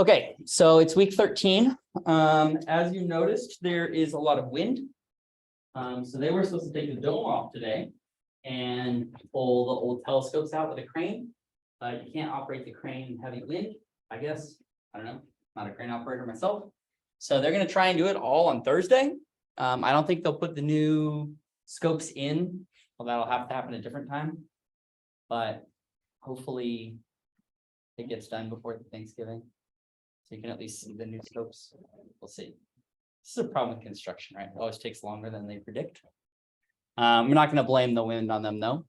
Okay, so it's week 13. As you noticed, there is a lot of wind. So they were supposed to take the dome off today and pull the old telescopes out with a crane. You can't operate the crane in heavy wind, I guess. I don't know, not a crane operator myself. So they're going to try and do it all on Thursday. I don't think they'll put the new scopes in. Well, that'll have to happen at a different time. But hopefully it gets done before Thanksgiving. So you can at least see the new scopes. We'll see. This is a problem with construction, right? It always takes longer than they predict. We're not going to blame the wind on them, though.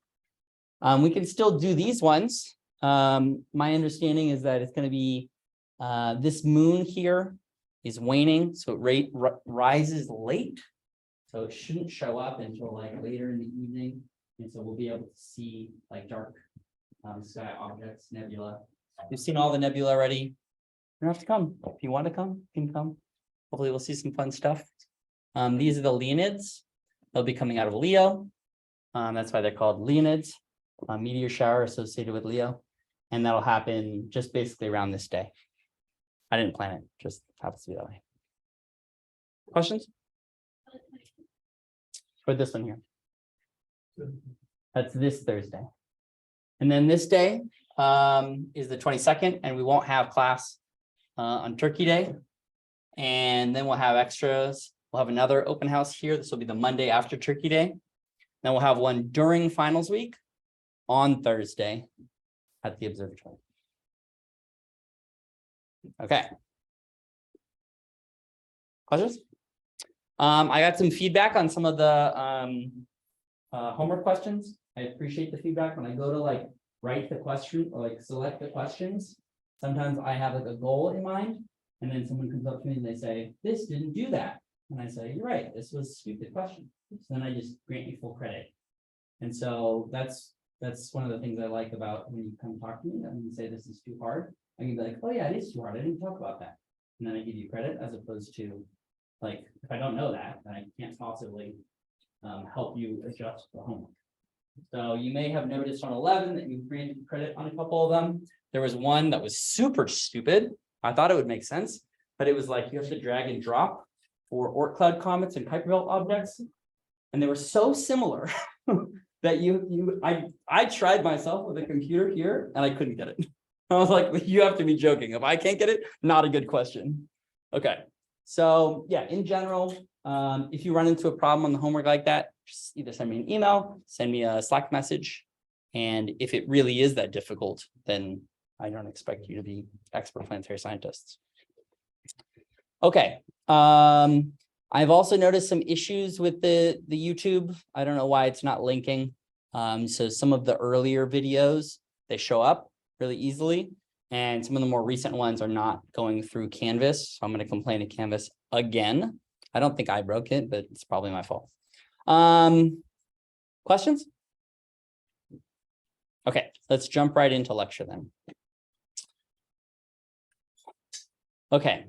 We can still do these ones. My understanding is that it's going to be this moon here is waning, so it rises late. So it shouldn't show up until like later in the evening. And so we'll be able to see like dark sky objects, nebula. You've seen all the nebula already. You don't have to come. If you want to come, you can come. Hopefully we'll see some fun stuff. These are the Leonids. They'll be coming out of Leo. That's why they're called Leonids. Meteor shower associated with Leo. And that'll happen just basically around this day. I didn't plan it, just happens to be that way. Questions? For this one here. That's this Thursday. And then this day is the 22nd, and we won't have class on Turkey Day. And then we'll have extras. We'll have another open house here. This will be the Monday after Turkey Day. Then we'll have one during finals week on Thursday at the observatory. Okay. Questions? I got some feedback on some of the homework questions. I appreciate the feedback. When I go to like write the question or like select the questions, sometimes I have like a goal in mind, and then someone comes up to me and they say, "This didn't do that." And I say, "You're right, this was a stupid question." So then I just grant you full credit. And so that's one of the things I like about when you come talk to me and you say this is too hard. I can be like, "Oh yeah, it is too hard. I didn't talk about that." And then I give you credit, as opposed to like, if I don't know that, then I can't possibly help you adjust the homework. So you may have noticed on 11 that you granted credit on a couple of them. There was one that was super stupid. I thought it would make sense, but it was like you have to drag and drop for Oort cloud comets and Kuiper belt objects. And they were so similar that I tried myself with a computer here and I couldn't get it. I was like, you have to be joking. If I can't get it, not a good question. Okay. So yeah, in general, if you run into a problem on the homework like that, just either send me an email, send me a Slack message. And if it really is that difficult, then I don't expect you to be expert planetary scientists. Okay. I've also noticed some issues with the YouTube. I don't know why it's not linking. So some of the earlier videos, they show up really easily. And some of the more recent ones are not going through Canvas. So I'm going to complain to Canvas again. I don't think I broke it, but it's probably my fault. Questions? Okay, let's jump right into lecture then. Okay,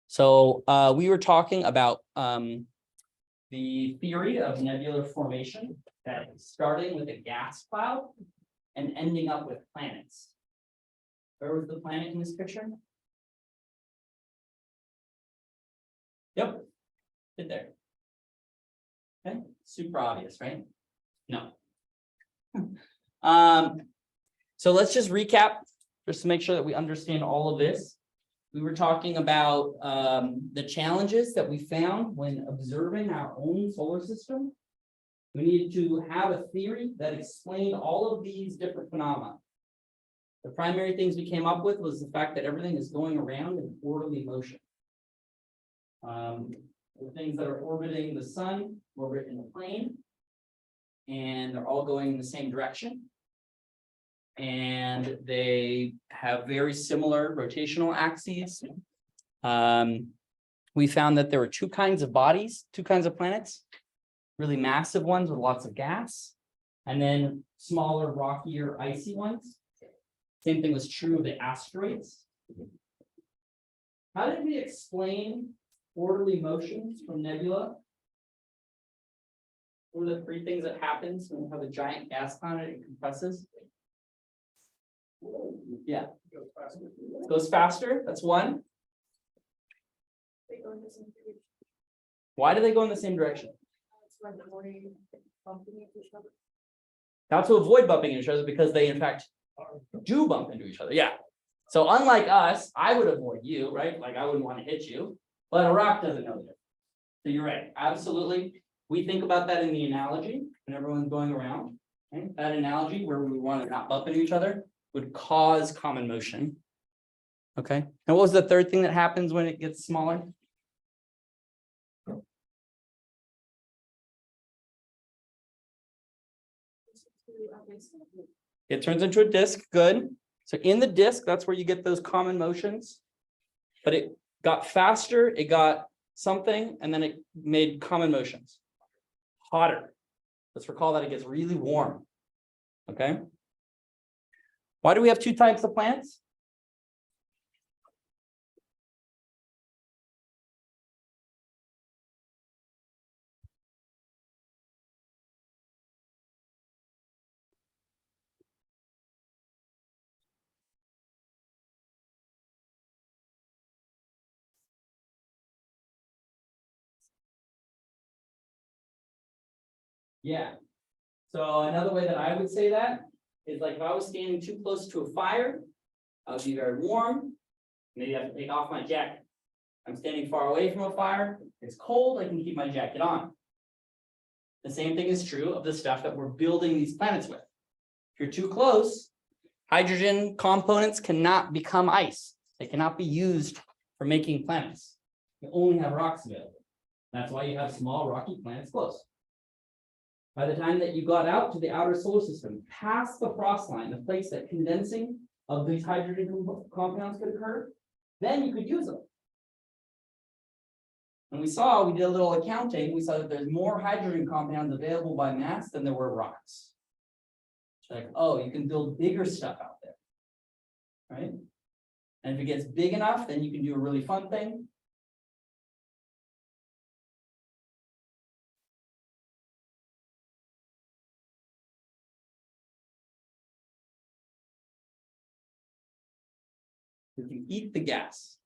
so we were talking about the theory of nebular formation, that starting with a gas cloud and ending up with planets. Where was the planet in this picture? Yep, right there. Okay, super obvious, right? No. So let's just recap, just to make sure that we understand all of this. We were talking about the challenges that we found when observing our own solar system. We needed to have a theory that explained all of these different phenomena. The primary things we came up with was the fact that everything is going around in orderly motion. The things that are orbiting the sun orbit in a plane, and they're all going in the same direction. And they have very similar rotational axes. We found that there were two kinds of bodies, two kinds of planets, really massive ones with lots of gas, and then smaller, rockier, icy ones. Same thing was true of the asteroids. How did we explain orderly motions from nebula? What are the three things that happens when we have a giant gas planet and it compresses? Yeah. Goes faster. That's one. They go in the same direction. Why do they go in the same direction? It's like avoiding bumping into each other. Now to avoid bumping into each other because they in fact do bump into each other. Yeah. So unlike us, I would avoid you, right? Like I wouldn't want to hit you, but a rock doesn't know that. So you're right. Absolutely. We think about that in the analogy when everyone's going around. Okay? That analogy where we want to not bump into each other would cause common motion. Okay. And what was the third thing that happens when it gets smaller? It turns into a disk. Good. So in the disk, that's where you get those common motions. But it got faster, it got something, and then it made common motions. Hotter. Let's recall that it gets really warm. Okay. Why do we have two types of plants? Yeah. So another way that I would say that is like if I was standing too close to a fire, I would be very warm. Maybe I have to take off my jacket. I'm standing far away from a fire. It's cold. I can keep my jacket on. The same thing is true of the stuff that we're building these planets with. If you're too close, hydrogen components cannot become ice. They cannot be used for making planets. You only have rocks available. That's why you have small rocky planets close. By the time that you got out to the outer solar system, past the frost line, the place that condensing of these hydrogen compounds could occur, then you could use them. And we did a little accounting, we saw that there's more hydrogen compounds available by mass than there were rocks. It's like, oh, you can build bigger stuff out there, right? And if it gets big enough, then you can do a really fun thing. If you eat the gas.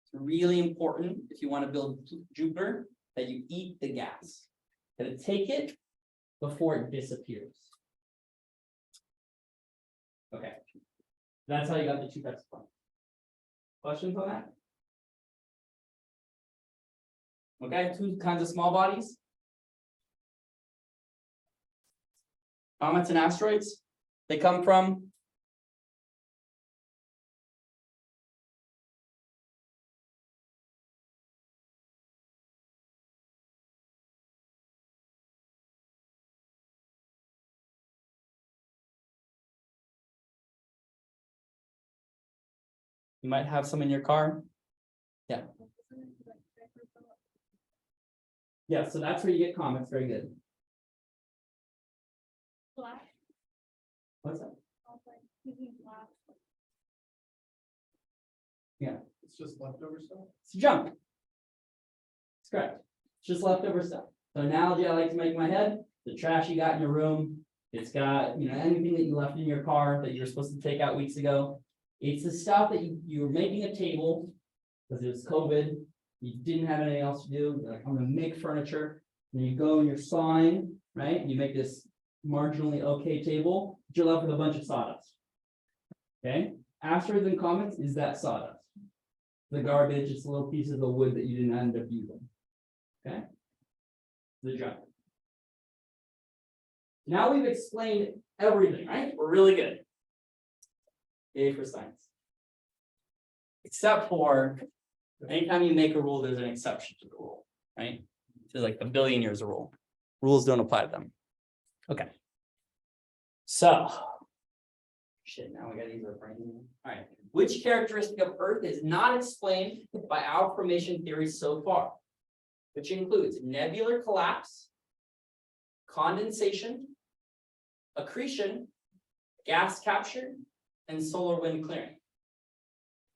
It's really important if you want to build Jupiter that you eat the gas. That take it before it disappears. Okay. That's how you got the two types of plants. Questions on that? Okay, two kinds of small bodies. Comets and asteroids. They come from you might have some in your car. Yeah. Yeah, so that's where you get comets. Very good. Black. What's that? Black. Yeah. It's just leftover stuff? It's junk. That's correct. It's just leftover stuff. The analogy I like to make in my head, the trash you got in your room, it's got, anything that you left in your car that you were supposed to take out weeks ago. It's the stuff that you were making a table because it was COVID. You didn't have anything else to do. You're like, I'm going to make furniture. And you go and you're sawing, right? And you make this marginally okay table, but you're left with a bunch of sawdust. Okay? Asteroids and comets is that sawdust. The garbage, it's little pieces of wood that you didn't end up using. Okay? The junk. Now we've explained everything, right? We're really good. Yay for science. Except for anytime you make a rule, there's an exception to the rule, right? It's like a billion years of rule. Rules don't apply to them. Okay. So, shit, now we got to use our brain. All right. Which characteristic of Earth is not explained by our formation theory so far? Which includes nebular collapse, condensation, accretion, gas capture, and solar wind clearing.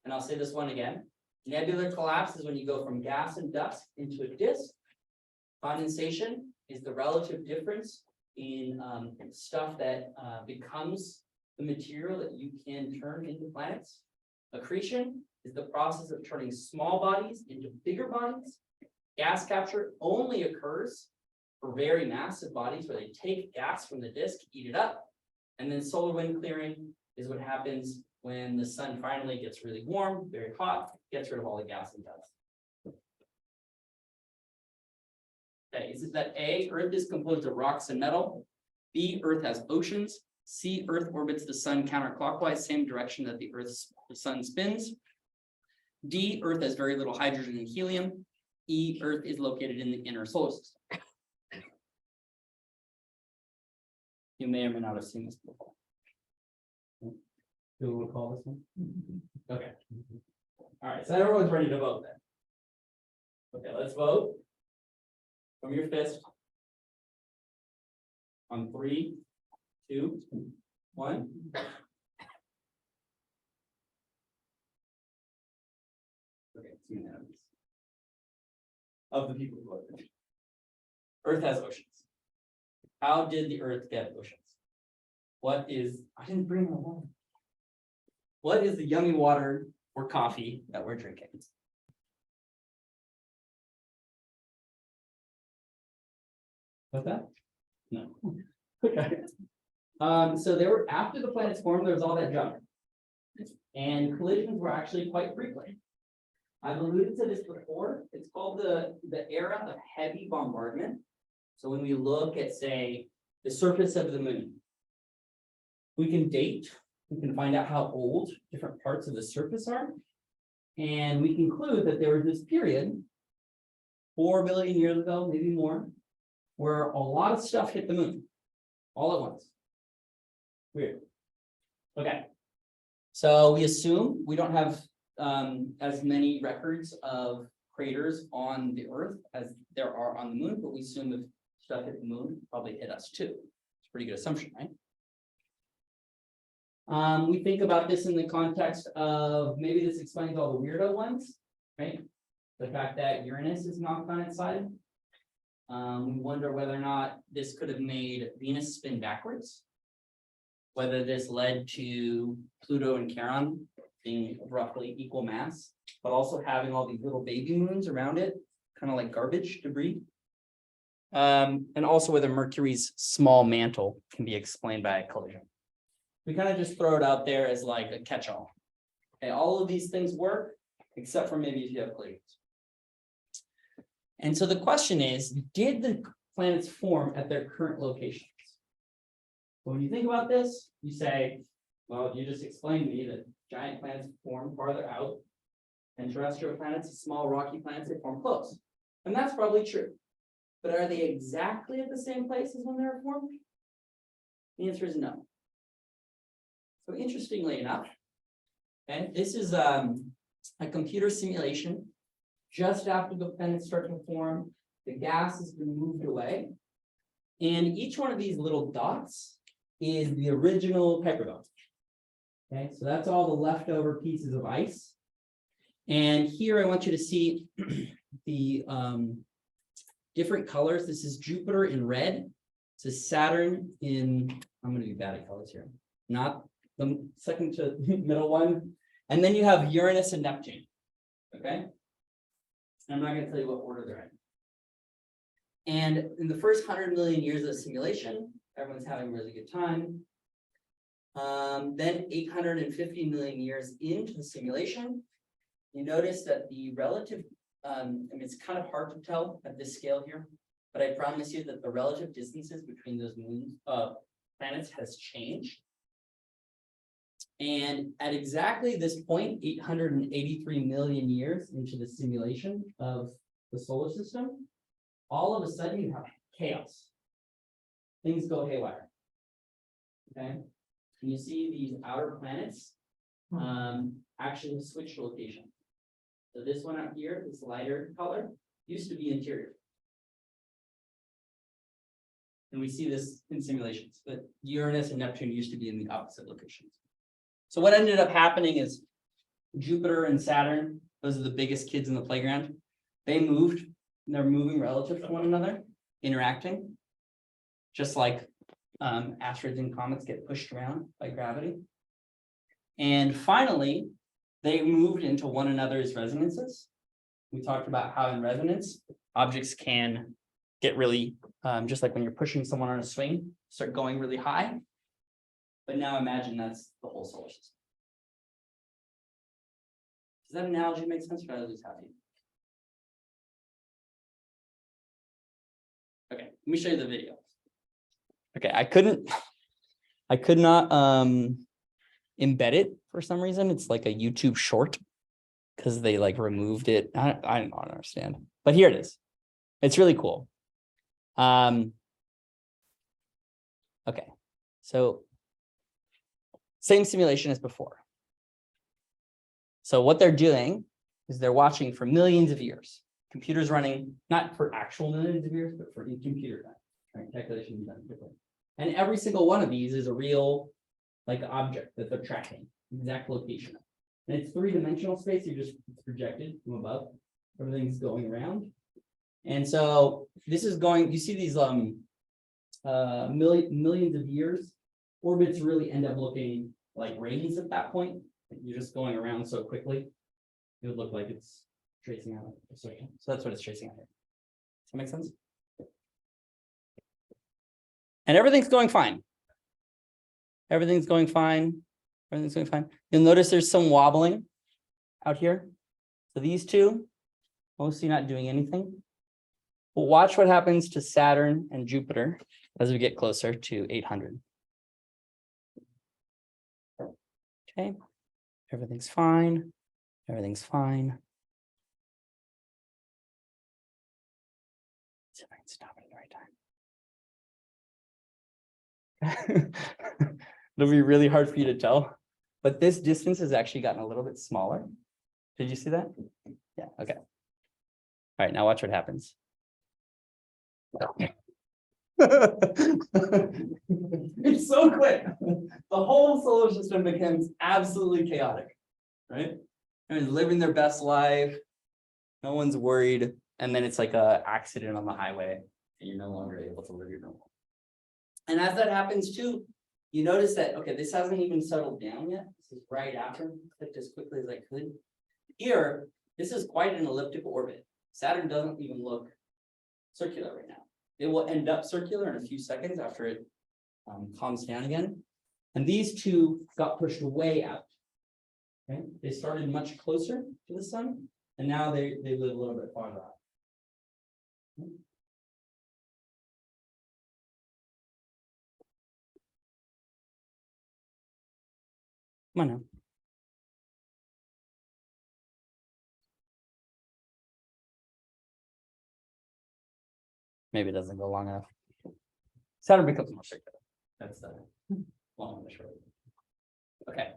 And I'll say this one again. Nebular collapse is when you go from gas and dust into a disk. Condensation is the relative difference in stuff that becomes the material that you can turn into planets. Accretion is the process of turning small bodies into bigger bodies. Gas capture only occurs for very massive bodies where they take gas from the disk, eat it up. And then solar wind clearing is what happens when the sun finally gets really warm, very hot, gets rid of all the gas and dust. Okay, is it that A, Earth is composed of rocks and metal? B, Earth has oceans. C, Earth orbits the sun counterclockwise, same direction that the sun spins. D, Earth has very little hydrogen and helium. E, Earth is located in the inner solar system. You may or may not have seen this before. Do you recall this one? Okay. All right, so everyone's ready to vote then. Okay, let's vote. From your fist. On 3, 2, 1. Okay, it's unanimous. Of the people who voted. Earth has oceans. How did the Earth get oceans? What is, I didn't bring my water. What is the yummy water or coffee that we're drinking? What's that? No. Okay. So there were, after the planets formed, there was all that junk. And collisions were actually quite frequent. I've alluded to this before. It's called the era of heavy bombardment. So when we look at, say, the surface of the moon, we can date, we can find out how old different parts of the surface are. And we conclude that there was this period, 4 billion years ago, maybe more, where a lot of stuff hit the moon all at once. Weird. Okay. So we assume we don't have as many records of craters on the Earth as there are on the moon, but we assume if stuff hit the moon, probably hit us too. It's a pretty good assumption, right? We think about this in the context of maybe this explains all the weirdo ones, right? The fact that Uranus is knocked on its side. We wonder whether or not this could have made Venus spin backwards. Whether this led to Pluto and Charon being roughly equal mass, but also having all these little baby moons around it, kind of like garbage debris. And also whether Mercury's small mantle can be explained by a collision. We kind of just throw it out there as like a catch-all. Okay, all of these things work, except for maybe if you have collisions. And so the question is, did the planets form at their current locations? When you think about this, you say, well, you just explained to me that giant planets form farther out, and terrestrial planets, small rocky planets, they form close. And that's probably true. But are they exactly at the same place as when they were formed? The answer is no. So interestingly enough, okay, this is a computer simulation. Just after the planets start to form, the gas has been moved away. And each one of these little dots is the original Kuiper belt. Okay, so that's all the leftover pieces of ice. And here I want you to see the different colors. This is Jupiter in red. This is Saturn in, I'm going to be bad at colors here, not the second to middle one. And then you have Uranus and Neptune. Okay. And I'm not going to tell you what order they're in. And in the first 100 million years of simulation, everyone's having a really good time. Then 850 million years into the simulation, you notice that the relative, I mean, it's kind of hard to tell at this scale here, but I promise you that the relative distances between those moons, planets has changed. And at exactly this point, 883 million years into the simulation of the solar system, all of a sudden you have chaos. Things go haywire. Okay. And you see these outer planets actually switch location. So this one out here, this lighter color, used to be interior. And we see this in simulations, but Uranus and Neptune used to be in the opposite locations. So what ended up happening is Jupiter and Saturn, those are the biggest kids in the playground. They moved, and they're moving relative to one another, interacting, just like asteroids and comets get pushed around by gravity. And finally, they moved into one another's resonances. We talked about how in resonance, objects can get really, just like when you're pushing someone on a swing, start going really high. But now imagine that's the whole solar system. Does that analogy make sense, or did I lose half of you? Okay, let me show you the video. Okay, I could not embed it for some reason. It's like a YouTube short because they like removed it. I don't understand, but here it is. It's really cool. Okay, so same simulation as before. So what they're doing is they're watching for millions of years. Computers running, not for actual millions of years, but for computer time, right? Calculations done quickly. And every single one of these is a real like object that they're tracking, exact location. And it's three-dimensional space, you're just projected from above. Everything's going around. And so this is going, you see these millions of years, orbits really end up looking like rings at that point. You're just going around so quickly, it would look like it's tracing out a circle. So that's what it's tracing out here. Does that make sense? And everything's going fine. Everything's going fine. Everything's going fine. You'll notice there's some wobbling out here. So these two, mostly not doing anything. But watch what happens to Saturn and Jupiter as we get closer to 800. Okay, everything's fine. Everything's fine. See if I can stop it at the right time. It'll be really hard for you to tell, but this distance has actually gotten a little bit smaller. Did you see that? Yeah, okay. All right, now watch what happens. It's so quick. The whole solar system becomes absolutely chaotic, right? I mean, living their best life, no one's worried, and then it's like a accident on the highway, and you're no longer able to live your normal. And as that happens too, you notice that, okay, this hasn't even settled down yet. This is right after, clicked as quickly as I could. Here, this is quite an elliptical orbit. Saturn doesn't even look circular right now. It will end up circular in a few seconds after it calms down again. And these two got pushed way out. Okay? They started much closer to the sun, and now they live a little bit farther out. Come on now. Maybe it doesn't go long enough. Saturn becomes more circular. That's the long and the short. Okay.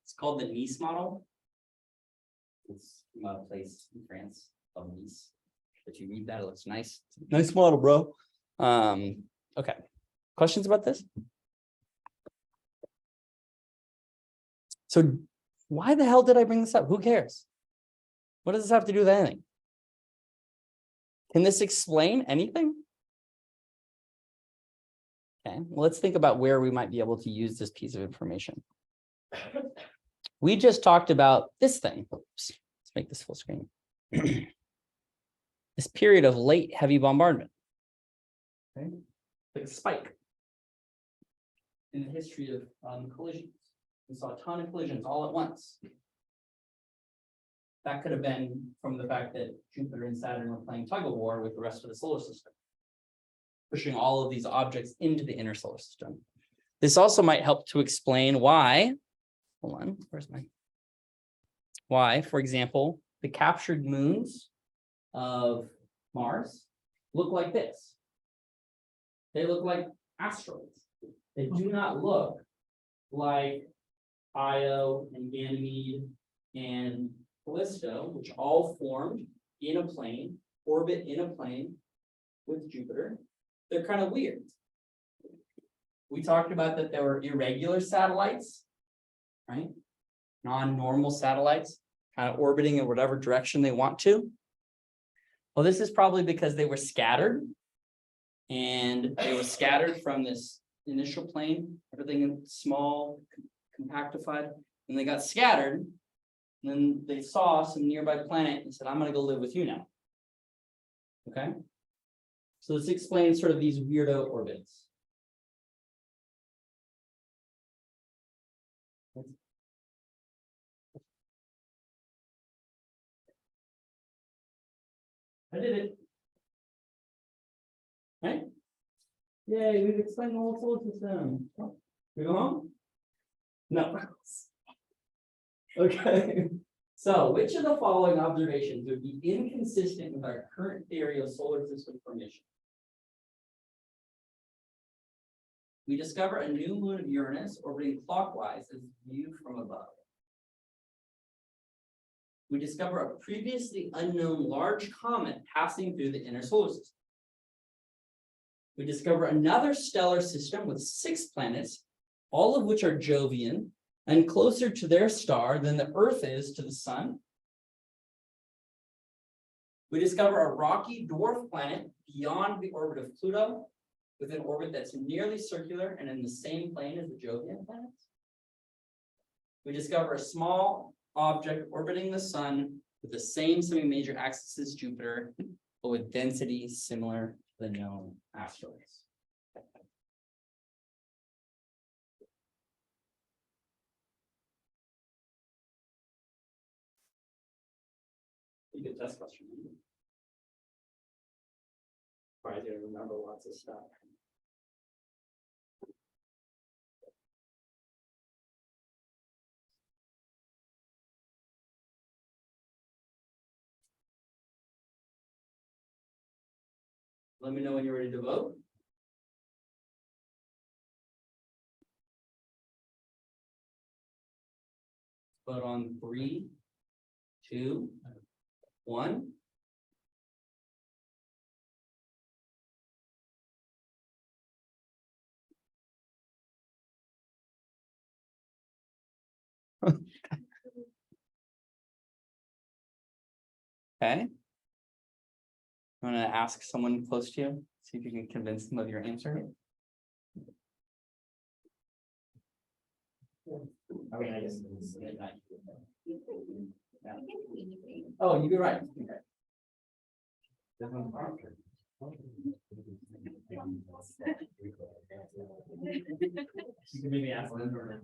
It's called the Nice model. It's from a place in France called Nice. If you read that, it looks nice. Nice model, bro. Okay. Questions about this? So why the hell did I bring this up? Who cares? What does this have to do with anything? Can this explain anything? Okay, well, let's think about where we might be able to use this piece of information. We just talked about this thing. Oops, let's make this full screen. This period of late heavy bombardment. Okay, like a spike in the history of collisions. We saw a ton of collisions all at once. That could have been from the fact that Jupiter and Saturn were playing tug of war with the rest of the solar system, pushing all of these objects into the inner solar system. This also might help to explain why, hold on, why, for example, the captured moons of Mars look like this. They look like asteroids. They do not look like Io and Ganymede and Callisto, which all formed in a plane, orbit in a plane with Jupiter. They're kind of weird. We talked about that there were irregular satellites, right? Non-normal satellites, kind of orbiting in whatever direction they want to. Well, this is probably because they were scattered And they were scattered from this initial plane, everything in small, compactified, and they got scattered. And then they saw some nearby planet and said, I'm gonna go live with you now. Okay? So this explains sort of these weirdo orbits. I did it. Right? Yay, we've explained the whole solar system. We go home? No. Okay. So which of the following observations would be inconsistent with our current theory of solar system formation? We discover a new moon of Uranus orbiting clockwise as viewed from above. We discover a previously unknown large comet passing through the inner solar system. We discover another stellar system with 6 planets, all of which are Jovian and closer to their star than the Earth is to the sun. We discover a rocky dwarf planet beyond the orbit of Pluto, with an orbit that's nearly circular and in the same plane as the Jovian planets. We discover a small object orbiting the sun with the same semi-major axis as Jupiter, but with density similar to the known asteroids. You get test question. Probably gonna remember lots of stuff. Let me know when you're ready to vote. Vote on 3, 2, 1. Okay. I'm gonna ask someone close to you, see if you can convince them of your answer. I mean, I guess. Oh, you're right. Okay. You can maybe ask them or.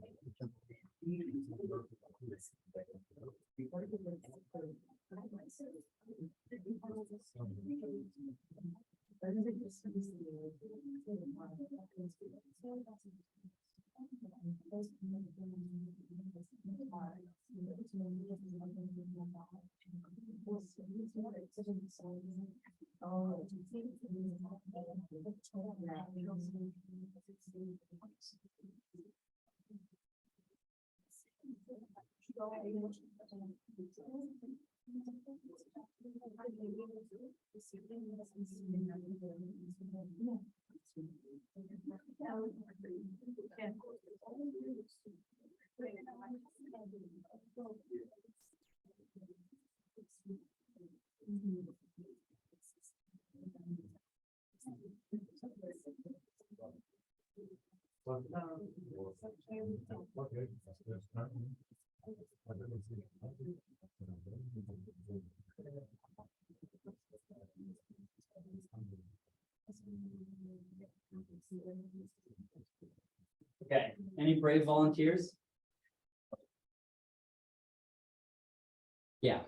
Okay, any brave volunteers? Yeah.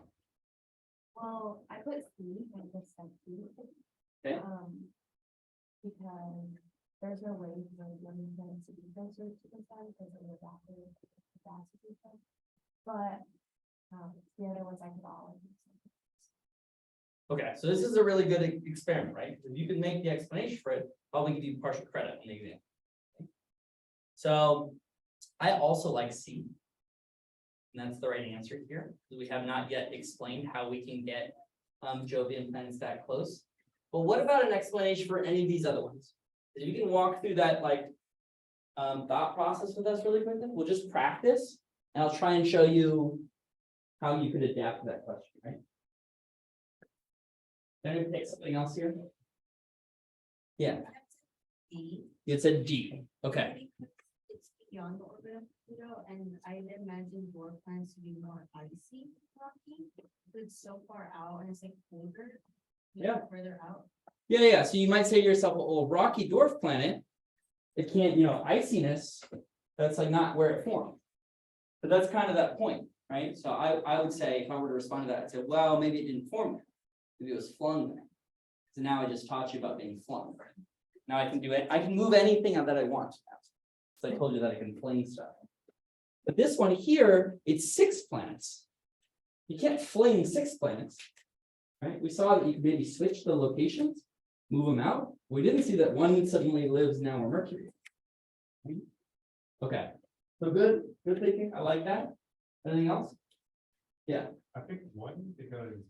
Well, I put C, I just said C. Okay. Because there's no way for women to be closer to the sun because of the capacity. But the other ones I could all. Okay, so this is a really good experiment, right? If you can make the explanation for it, I'll give you partial credit on the exam. So I also like C. And that's the right answer here. We have not yet explained how we can get Jovian planets that close. But what about an explanation for any of these other ones? If you can walk through that like thought process with us really quickly, we'll just practice and I'll try and show you how you could adapt to that question, right? Then we take something else here. Yeah, D. it's a D. Okay. It's beyond the orbit of Pluto, and I imagine dwarf planets to be more icy, rocky, but it's so far out and it's like colder. Yeah. Further out. Yeah. So you might say to yourself, well, rocky dwarf planet, it can't, iciness, that's like not where it formed. But that's kind of that point, right? So I would say, if I were to respond to that, I'd say, well, maybe it didn't form there. Maybe it was flung there. So now I just taught you about being flung. Now I can do it. I can move anything that I want. So I told you that I can fling stuff. But this one here, it's 6 planets. You can't fling 6 planets, right? We saw that you could maybe switch the locations, move them out. We didn't see that one suddenly lives now on Mercury. Okay, so good thinking. I like that. Anything else? Yeah. I think one, because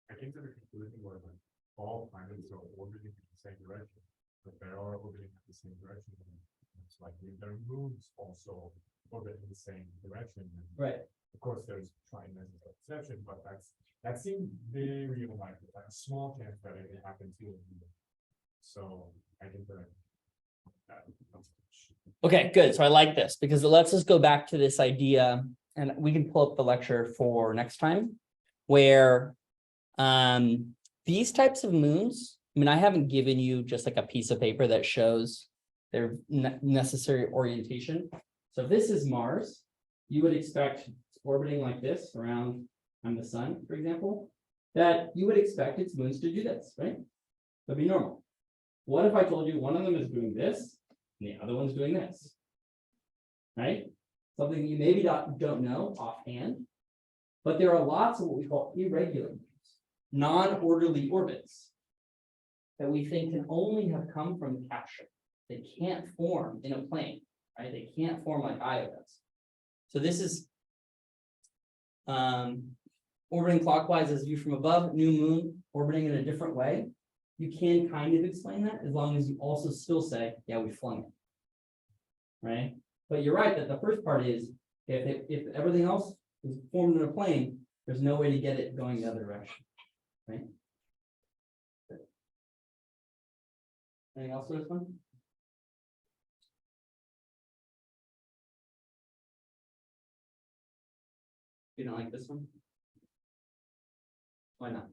I came to the conclusion where like all planets are orbiting in the same direction, but they are orbiting in the same direction. And it's like their moons also orbit in the same direction. And Right. of course, there's tridimensional exception, but that seemed very unlikely. Like a small chance that it happened to you. So I think that. Okay, good. So I like this because it lets us go back to this idea, and we can pull up the lecture for next time, where these types of moons, I mean, I haven't given you just like a piece of paper that shows their necessary orientation. So if this is Mars, you would expect orbiting like this around the sun, for example, that you would expect its moons to do this, right? That'd be normal. What if I told you one of them is doing this and the other one's doing this? Right? Something that you maybe don't know offhand, but there are lots of what we call irregular moons, non-orderly orbits that we think can only have come from capture. They can't form in a plane, right? They can't form like Io does. So this is orbiting clockwise as viewed from above, new moon orbiting in a different way. You can kind of explain that as long as you also still say, yeah, we flung it. Right? But you're right that the first part is if everything else is formed in a plane, there's no way to get it going the other direction. Right? Anything else for this one? You don't like this one? Why not?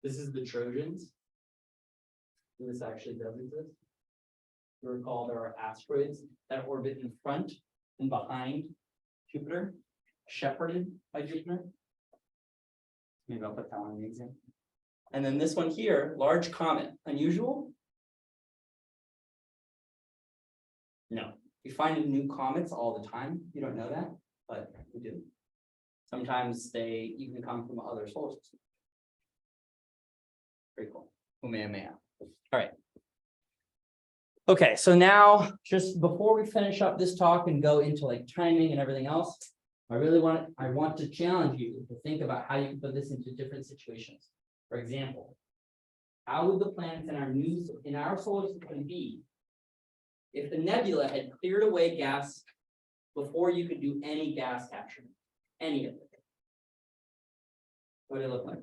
This is the Trojans. This actually does exist. You recall there are asteroids that orbit in front and behind Jupiter, shepherded by Jupiter. Maybe I'll put that one in the example. And then this one here, large comet, unusual? No, we find new comets all the time. You don't know that, but we do. Sometimes they even come from other solar systems. Pretty cool. All right. Okay, so now just before we finish up this talk and go into like timing and everything else, I want to challenge you to think about how you can put this into different situations. For example, how would the planets in our solar system be if the nebula had cleared away gas before you could do any gas capture? Any of it. What would it look like?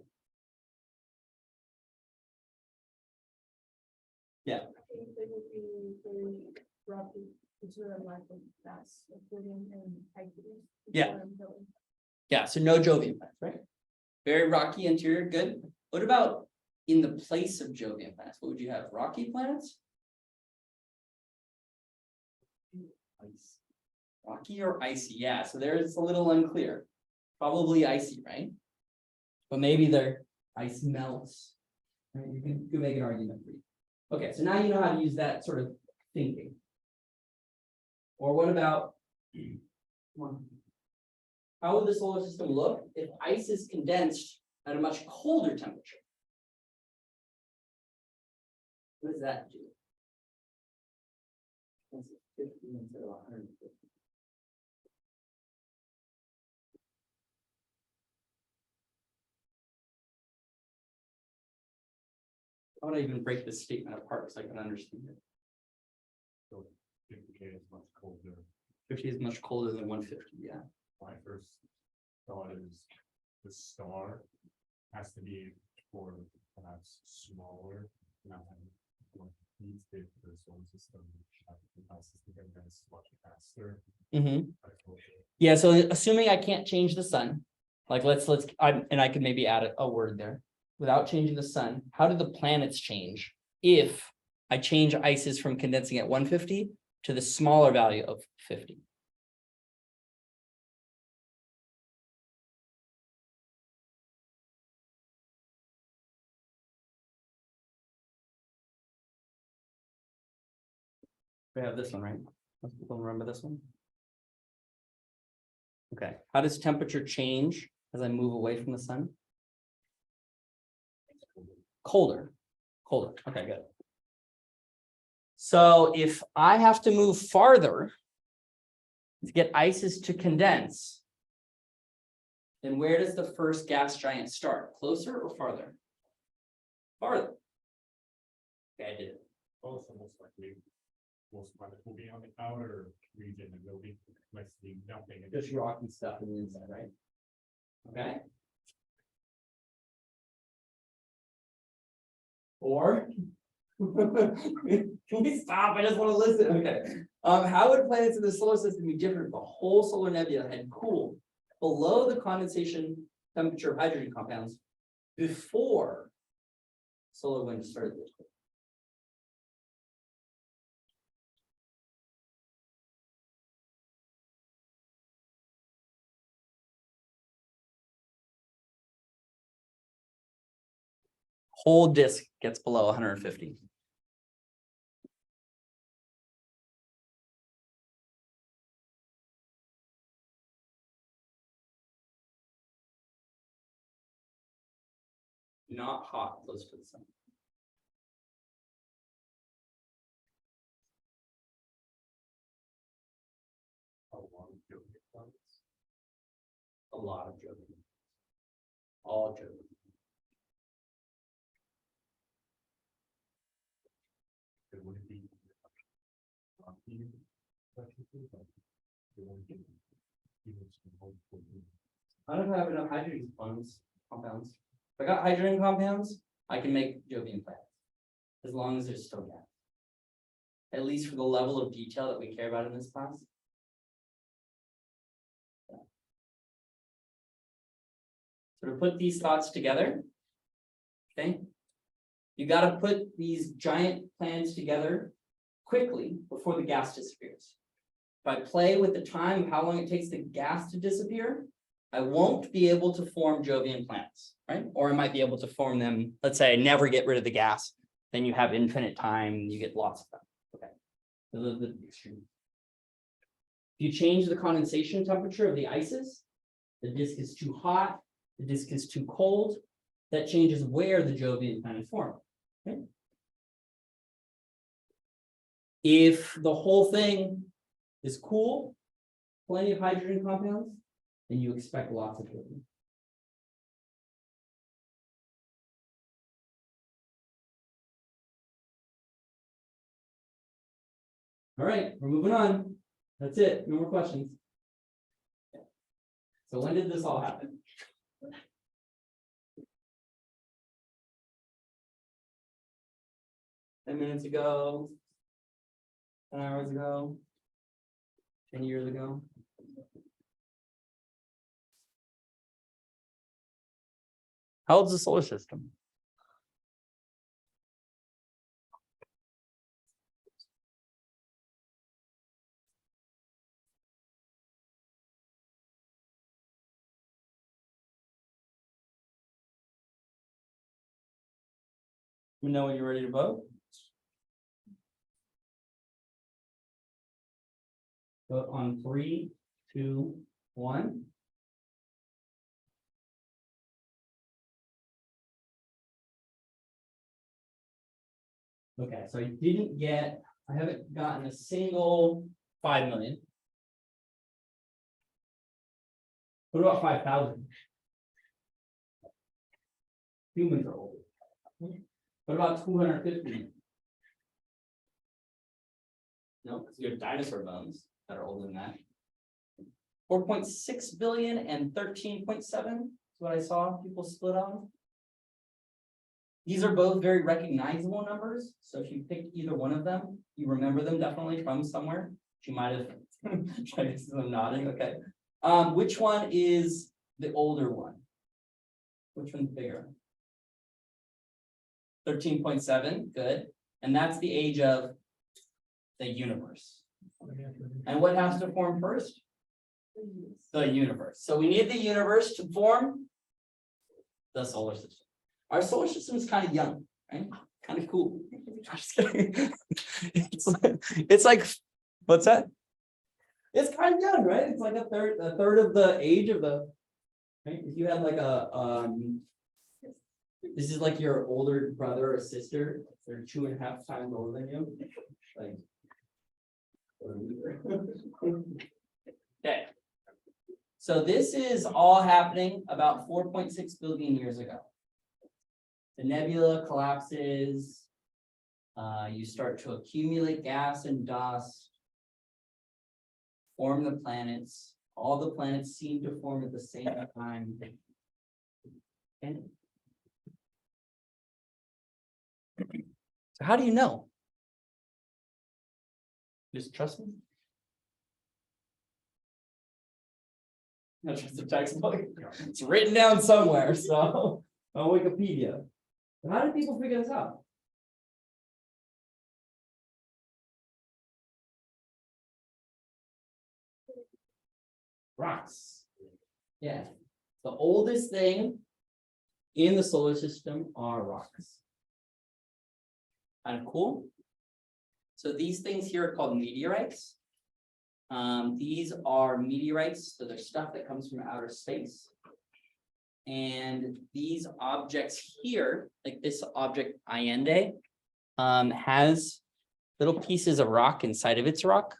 Yeah. I think they would be very rocky, due to a lack of gas, including in hydrogen. Yeah. Yeah, so no Jovian planets, right? Very rocky interior, good. What about in the place of Jovian planets? What would you have? Rocky planets? Ice. Rocky or icy? Yeah, so there's a little unclear. Probably icy, right? But maybe their ice melts. Right? You can make an argument for you. Okay, so now you know how to use that sort of thinking. Or what about, how would the solar system look if ice is condensed at a much colder temperature? What does that do? That's 50 instead of 150. I want to even break this statement apart so I can understand it. So 50K is much colder. 50 is much colder than 150, yeah. My first thought is the star has to be for perhaps smaller, not having like needs the solar system, the house system is much faster. Mhm. I suppose. Yeah, so assuming I can't change the sun, like and I could maybe add a word there. Without changing the sun, how do the planets change if I change ICES from condensing at 150 to the smaller value of 50? We have this one, right? Most people remember this one. Okay, how does temperature change as I move away from the sun? Colder, colder, okay, good. So if I have to move farther to get ICES to condense, then where does the first gas giant start? Closer or farther? Farther. Okay, I did it. Also, most likely, most planets will be on the outer region and there'll be basically nothing. Just rocky stuff in the inside, right? Okay. Or can we stop? I just want to listen. Okay. How would planets in the solar system be different if the whole solar nebula had cooled below the condensation temperature of hydrogen compounds before solar wind started? Whole disk gets below 150. Not hot, close to the sun. A lot of Jovian planets. A lot of Jovian. All Jovian. It wouldn't be. Even, but it won't be. Even some hopeful. I don't have enough hydrogen compounds. If I got hydrogen compounds, I can make Jovian planets. As long as there's still gas. At least for the level of detail that we care about in this class. So to put these thoughts together. Okay. You got to put these giant planets together quickly before the gas disappears. If I play with the time of how long it takes the gas to disappear, I won't be able to form Jovian planets, right? Or I might be able to form them. Let's say I never get rid of the gas, then you have infinite time, you get lots of them. Okay, those are the extremes. If you change the condensation temperature of the ICES, the disk is too hot, the disk is too cold. That changes where the Jovian planets form. Okay? If the whole thing is cool, plenty of hydrogen compounds, then you expect lots of Jovian. All right, we're moving on. That's it. No more questions. So when did this all happen? 10 minutes ago, 10 hours ago, 10 years ago. How old is the solar system? You know when you're ready to vote? Vote on 3, 2, 1. Okay, so I haven't gotten a single 5 million. What about 5,000? Humans are old. What about 250? No, because you have dinosaur bones that are older than that. 4.6 billion and 13.7 is what I saw people split on. These are both very recognizable numbers, so if you pick either one of them, you remember them definitely from somewhere. You might have, I guess I'm nodding, okay. Which one is the older one? Which one's bigger? 13.7, good, and that's the age of the universe. And what has to form first? The universe. So we need the universe to form the solar system. Our solar system is kind of young, right? Kind of cool. Just kidding. It's like, what's that? It's kind of young, right? It's like a third of the age of the, right? If you had like this is like your older brother or sister, they're 2.5 times older than you. Like, okay. So this is all happening about 4.6 billion years ago. The nebula collapses. You start to accumulate gas and dust. Form the planets. All the planets seem to form at the same time. Okay. So how do you know? Just trust me. Not just a textbook. It's written down somewhere, so on Wikipedia. But how did people figure this out? Rocks. Yeah. The oldest thing in the solar system are rocks. Kind of cool. So these things here are called meteorites. These are meteorites, so they're stuff that comes from outer space. And these objects here, like this object Allende, has little pieces of rock inside of its rock.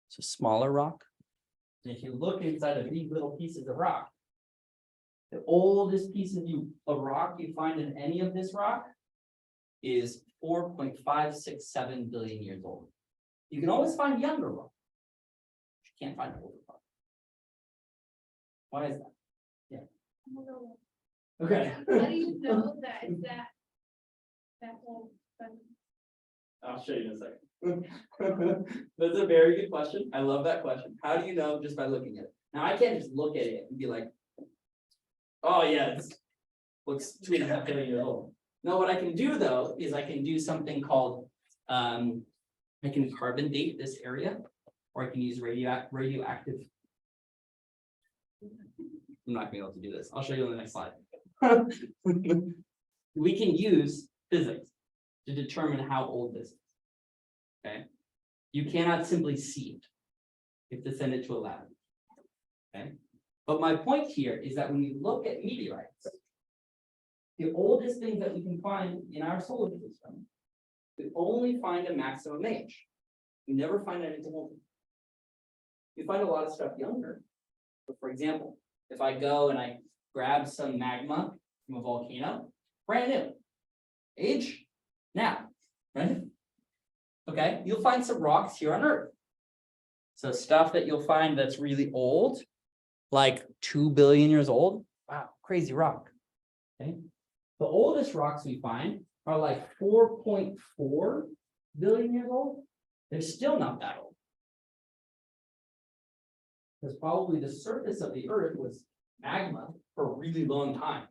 It's a smaller rock. And if you look inside of these little pieces of rock, the oldest piece of rock you find in any of this rock is 4.567 billion years old. You can always find younger rock. You can't find older rock. Why is that? Yeah. Okay. How do you know that it's that whole? I'll show you in a second. That's a very good question. I love that question. How do you know just by looking at it? Now I can't just look at it and be like, oh yeah, it looks 2.5 billion years old. No, what I can do though is I can do something called I can carbon date this area, or I can use radioactive. I'm not gonna be able to do this. I'll show you on the next slide. We can use physics to determine how old this is. Okay, you cannot simply see it. You have to send it to a lab. Okay, but my point here is that when you look at meteorites, the oldest things that we can find in our solar system, we only find a maximum age. We never find anything older. We find a lot of stuff younger. But for example, if I go and I grab some magma from a volcano, brand new, age now, right? Okay, you'll find some rocks here on Earth. So stuff that you'll find that's really old, like 2 billion years old. Wow, crazy rock. Okay, the oldest rocks we find are like 4.4 billion years old. They're still not that old. Because probably the surface of the Earth was magma for a really long time.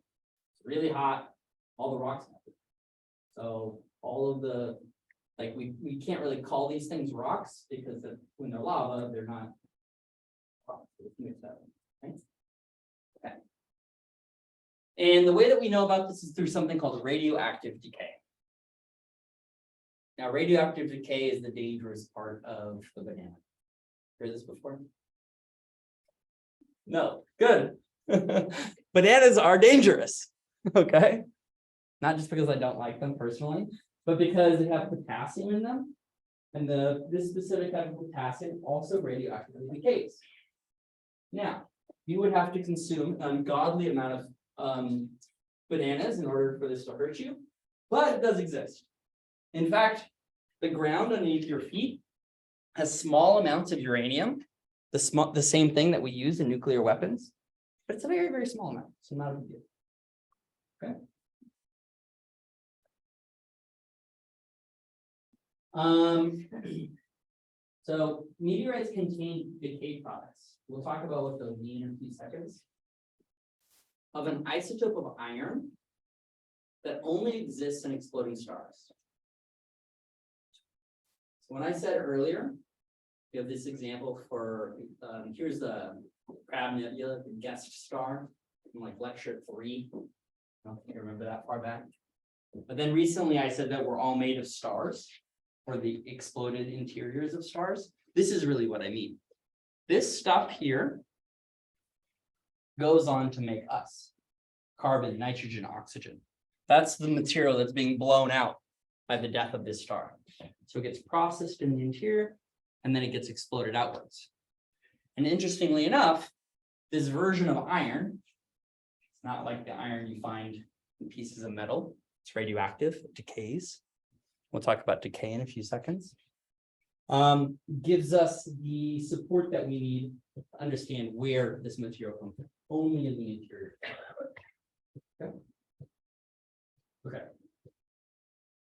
It's really hot, all the rocks melted. So all of the, like we can't really call these things rocks because when they're lava, they're not rocks. Right? Okay. And the way that we know about this is through something called radioactive decay. Now, radioactive decay is the dangerous part of the banana. Heard this before? No, good. Bananas are dangerous, okay? Not just because I don't like them personally, but because they have potassium in them. And this specific type of potassium also radioactively decays. Now, you would have to consume an ungodly amount of bananas in order for this to hurt you, but it does exist. In fact, the ground underneath your feet has small amounts of uranium, the same thing that we use in nuclear weapons, but it's a very, very small amount, so not a big deal. Okay. So meteorites contain decay products. We'll talk about what those mean in a few seconds. Of an isotope of iron that only exists in exploding stars. So when I said earlier, we have this example for, here's the Crab Nebula, the guest star, in like lecture 3. I don't think I remember that far back. But then recently I said that we're all made of stars, or the exploded interiors of stars. This is really what I mean. This stuff here goes on to make us. Carbon, nitrogen, oxygen. That's the material that's being blown out by the death of this star. So it gets processed in the interior, and then it gets exploded outwards. And interestingly enough, this version of iron, it's not like the iron you find in pieces of metal. It's radioactive, it decays. We'll talk about decay in a few seconds. Gives us the support that we need to understand where this material comes from, only in the interior. Okay.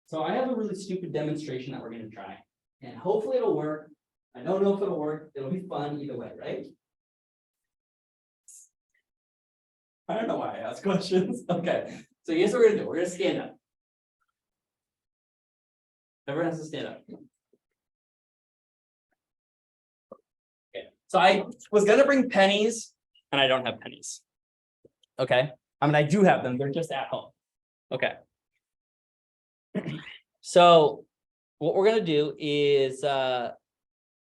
So I have a really stupid demonstration that we're going to try, and hopefully it'll work. I don't know if it'll work. It'll be fun either way, right? I don't know why I ask questions. Okay. So here's what we're going to do. We're going to stand up. Everyone has to stand up. Okay. So I was going to bring pennies, and I don't have pennies. Okay. I mean, I do have them. They're just at home. Okay. So what we're going to do is I'm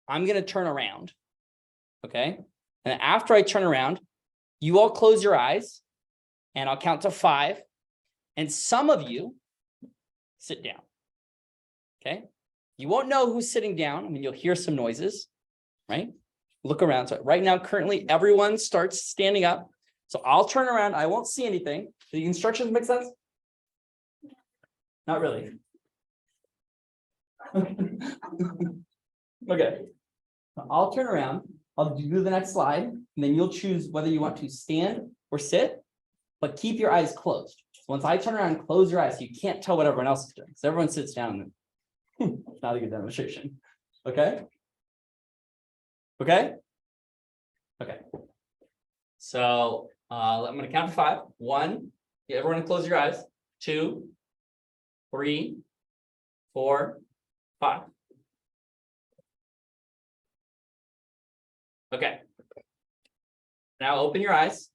going to turn around. Okay. And after I turn around, you all close your eyes and I'll count to 5. And some of you sit down. Okay. You won't know who's sitting down. I mean, you'll hear some noises, right? Look around. So right now, currently, everyone starts standing up. So I'll turn around. I won't see anything. Do the instructions make sense? Not really. Okay. I'll turn around. I'll do the next slide. And then you'll choose whether you want to stand or sit, but keep your eyes closed. So once I turn around, close your eyes so you can't tell what everyone else is doing. So everyone sits down. And not a good demonstration. Okay. Okay. Okay. So I'm going to count to 5. 1. Get everyone to close your eyes. 2, 3, 4, 5. Okay. Now open your eyes.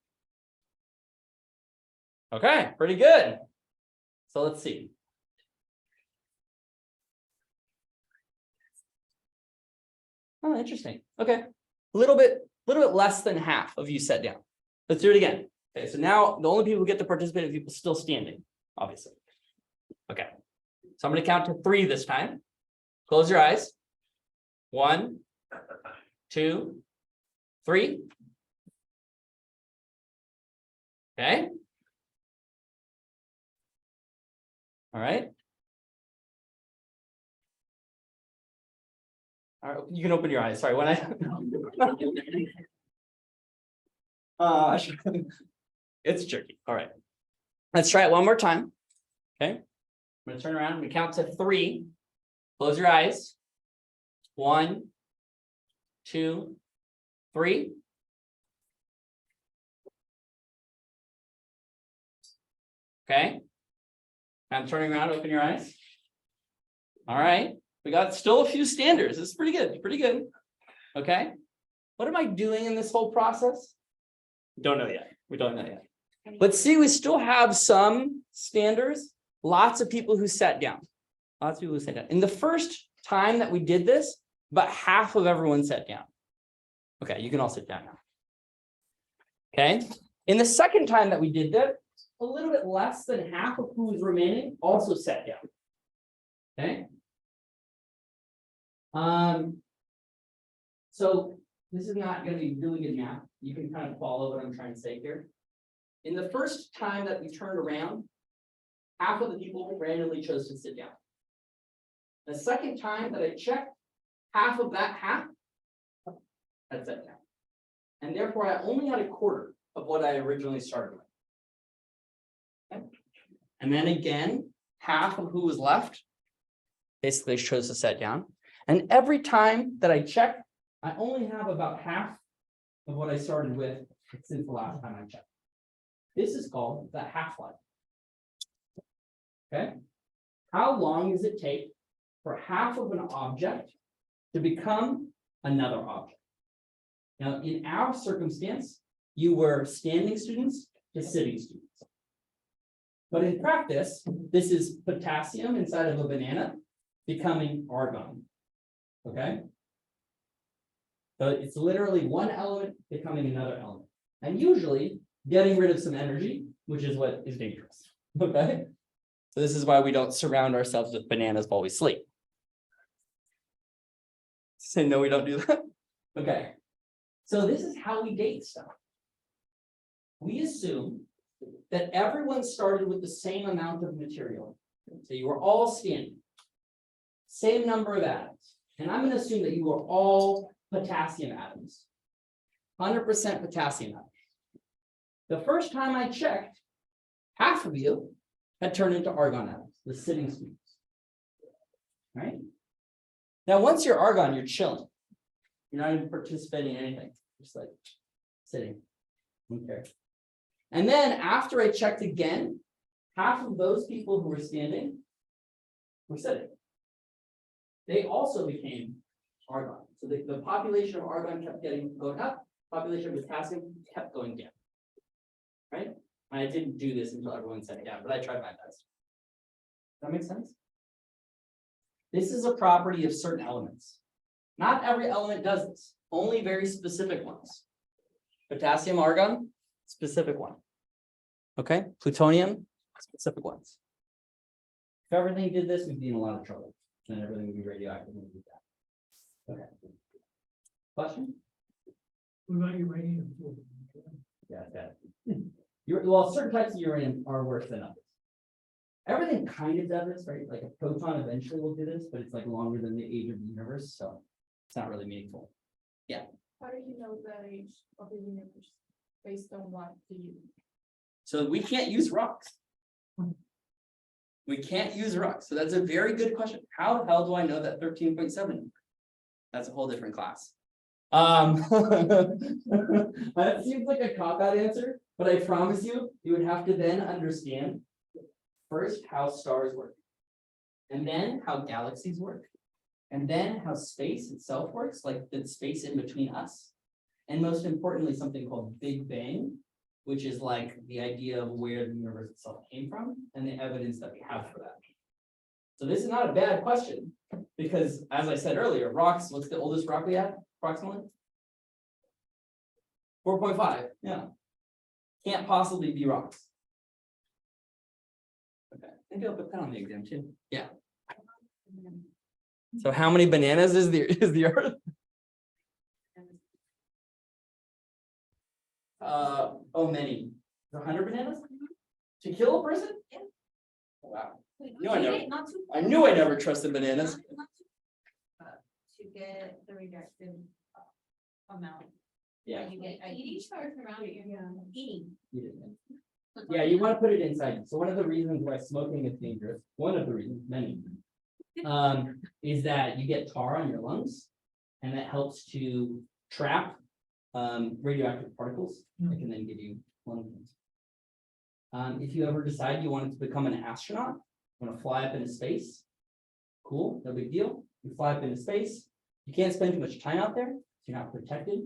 Okay, pretty good. So let's see. Oh, interesting. Okay. A little bit less than half of you sat down. Let's do it again. Okay, so now the only people who get to participate are people still standing, obviously. Okay. So I'm going to count to 3 this time. Close your eyes. 1, 2, 3. Okay. All right. All right, you can open your eyes. Sorry, when it's tricky. All right. Let's try it one more time. Okay. I'm going to turn around. We count to 3. Close your eyes. 1, 2, 3. Okay. I'm turning around. Open your eyes. All right. We got still a few standers. This is pretty good. Pretty good. Okay. What am I doing in this whole process? Don't know yet. We don't know yet. But see, we still have some standers. Lots of people who sat down. Lots of people who sat down. In the first time that we did this, about half of everyone sat down. Okay, you can all sit down now. Okay. In the second time that we did that, a little bit less than half of who was remaining also sat down. Okay. So this is not going to be really good math. You can kind of follow what I'm trying to say here. In the first time that we turned around, half of the people randomly chose to sit down. The second time that I checked, half of that half had sat down. And therefore, I only had a quarter of what I originally started with. Okay. And then again, half of who was left basically chose to set down. And every time that I check, I only have about half of what I started with since the last time I checked. This is called the half-life. Okay? How long does it take for half of an object to become another object? Now, in our circumstance, you were standing students to sitting students. But in practice, this is potassium inside of a banana becoming argon. Okay? So it's literally one element becoming another element. And usually getting rid of some energy, which is what is dangerous. Okay? So this is why we don't surround ourselves with bananas while we sleep. Say no, we don't do that. Okay. So this is how we date stuff. We assume that everyone started with the same amount of material. So you were all standing. Same number of atoms. And I'm going to assume that you were all potassium atoms. 100% potassium atoms. The first time I checked, half of you had turned into argon atoms, the sitting students. Right? Now, once you're argon, you're chilling. You're not even participating in anything. Just like sitting. Okay. And then after I checked again, half of those people who were standing were sitting. They also became argon. So the population of argon kept going up, population of potassium kept going down. Right? And I didn't do this until everyone sat down, but I tried my best. Does that make sense? This is a property of certain elements. Not every element does this, only very specific ones. Potassium, argon, specific one. Okay, plutonium, specific ones. If everything did this, we'd be in a lot of trouble. Then everything would be radioactive when we do that. Okay. Question? What about uranium? Yeah, that. Well, certain types of uranium are worse than others. Everything kind of does this, right? Like a proton eventually will do this, but it's like longer than the age of the universe, so it's not really meaningful. How do you know the age of the universe based on what do you? So we can't use rocks. We can't use rocks. So that's a very good question. How the hell do I know that 13.7? That's a whole different class. That seems like a cop-out answer, but I promise you, you would have to then understand first how stars work, and then how galaxies work, and then how space itself works, like the space in between us. And most importantly, something called Big Bang, which is like the idea of where the universe itself came from and the evidence that we have for that. So this is not a bad question, because as I said earlier, rocks, what's the oldest rock we have approximately? 4.5, yeah. Can't possibly be rocks. Okay, maybe I'll put that on the exam too. Yeah. So how many bananas is the earth? Many. 100 bananas? To kill a person? Yeah. Wow. No, I knew I never trusted bananas. To get the radioactive amount. Yeah. You get eating starts around it, eating. Yeah, you want to put it inside. So one of the reasons why smoking is dangerous, one of the reasons, many, is that you get tar on your lungs, and that helps to trap radioactive particles that can then give you lung cancer. If you ever decide you wanted to become an astronaut, want to fly up into space, cool, no big deal. You fly up into space, you can't spend too much time out there, so you're not protected.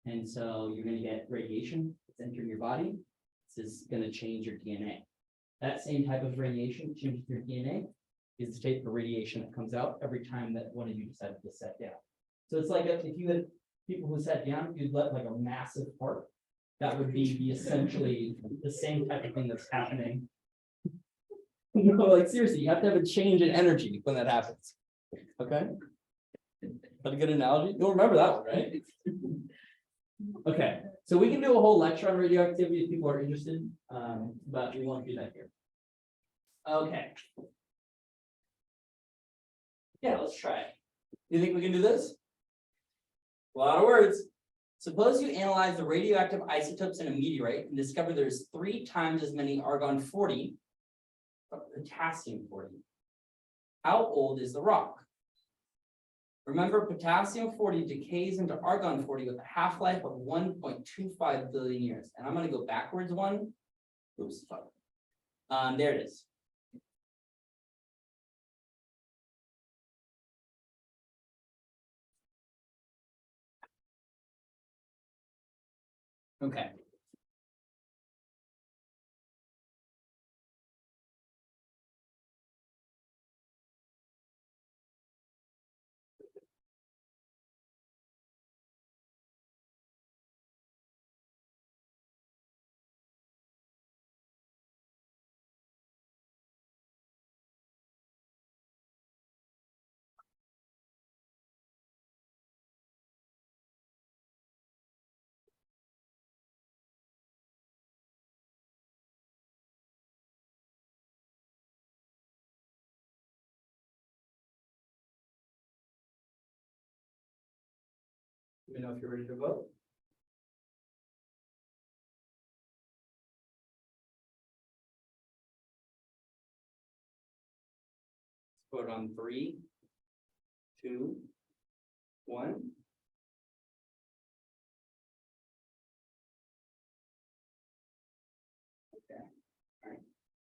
And so you're going to get radiation that's entering your body. This is going to change your DNA. That same type of radiation changes your DNA is the type of radiation that comes out every time that one of you decided to set down. So it's like if you had people who sat down, you'd let like a massive fart. That would be essentially the same type of thing that's happening. No, like seriously, you have to have a change in energy when that happens. Okay. Is that a good analogy? You'll remember that one, right? Okay, so we can do a whole lecture on radioactivity if people are interested, but we won't do that here. Okay. Yeah, let's try it. You think we can do this? A lot of words. Suppose you analyze the radioactive isotopes in a meteorite and discover there's 3 times as many argon-40, but potassium-40. how old is the rock? Remember, potassium 40 decays into argon 40 with a half-life of 1.25 billion years. And I'm gonna go backwards one. Oops, fuck. There it is. Okay. Let me know if you're ready to vote. Let's vote on 3, 2, 1. Okay, all right.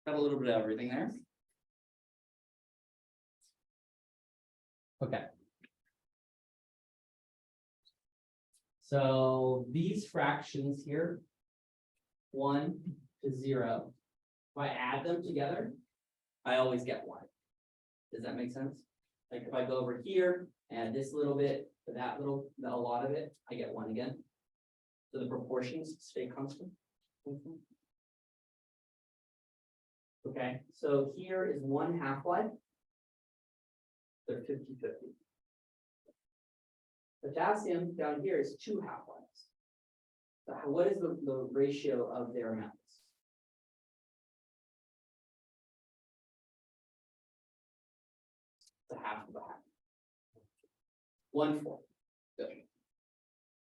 Got a little bit of everything there. Okay. So these fractions here, 1 to 0, if I add them together, I always get 1. Does that make sense? Like if I go over here, add this little bit to that little, a lot of it, I get 1 again. So the proportions stay constant. Okay, so here is 1 half-life. They're 50-50. Potassium down here is 2 half-lives. So what is the ratio of their amounts? It's a half of a half. 1/4. Good.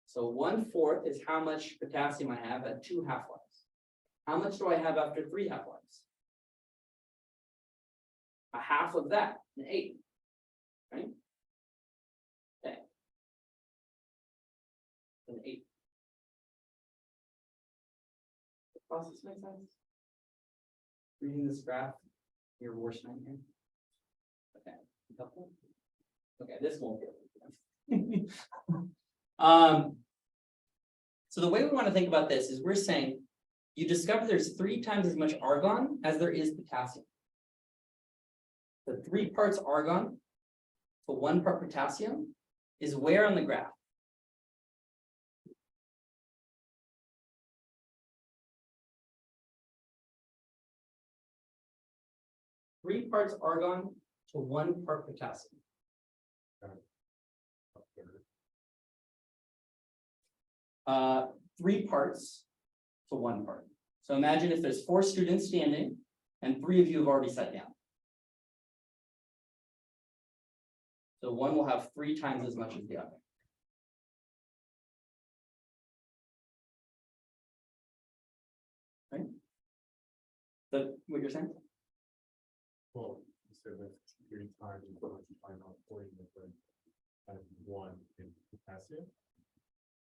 So 1/4 is how much potassium I have at 2 half-lives. How much do I have after 3 half-lives? A half of that, an 8. Right? Okay. An 8. The process makes sense? Reading this graph, your worst nightmare. Okay. Couple. Okay, this won't be. So the way we want to think about this is we're saying you discover there's 3 times as much argon as there is potassium. The 3 parts argon to 1 part potassium is where on the graph? Three parts argon to 1 part potassium. 3 parts to 1 part. So imagine if there's 4 students standing and 3 of you have already sat down. So one will have 3 times as much as the other. Right? So what you're saying? Well, you said that's 3 times as much final point as 1 in potassium.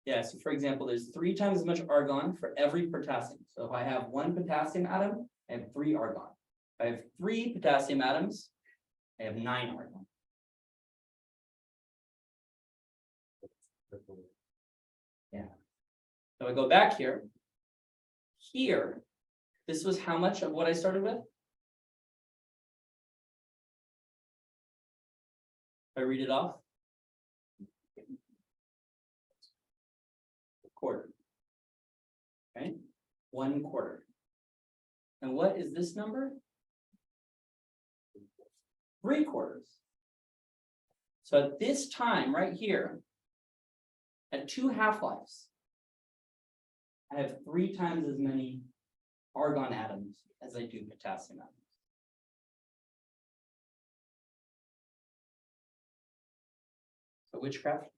Yeah, so for example, there's 3 times as much argon for every potassium. So if I have 1 potassium atom, I have 3 argon. If I have 3 potassium atoms, I have 9 argon. Yeah. So I go back here. Here, this was how much of what I started with? If I read it off. 1/4. Okay, 1/4. And what is this number? 3/4. So at this time right here, at 2 half-lives, I have 3 times as many argon atoms as I do potassium atoms. So witchcraft?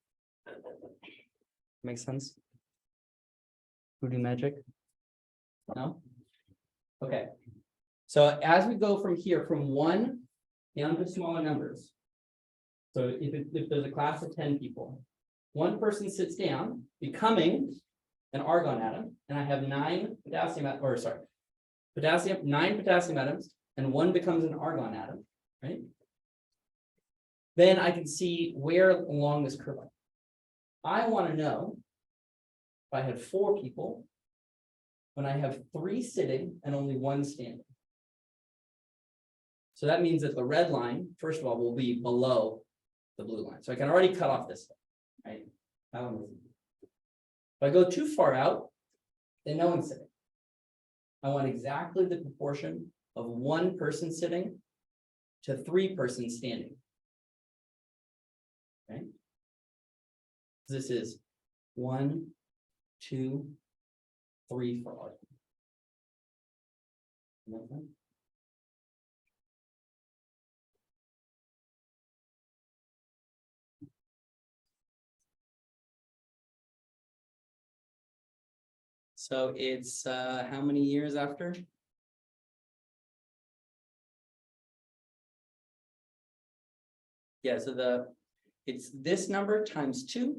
Makes sense? Voodoo magic? No? Okay. So as we go from here, from 1 down to smaller numbers. So if there's a class of 10 people, one person sits down, becoming an argon atom, and I have 9 potassium, nine potassium atoms, and one becomes an argon atom, right? Then I can see where along this curve. I want to know if I had 4 people, when I have 3 sitting and only 1 standing. So that means that the red line, first of all, will be below the blue line. So I can already cut off this, right? That one was easy. If I go too far out, then no one's sitting. I want exactly the proportion of 1 person sitting to 3 persons standing. Okay. This is 1, 2, 3 for argon. Okay. So it's how many years after? Yeah, so it's this number times 2.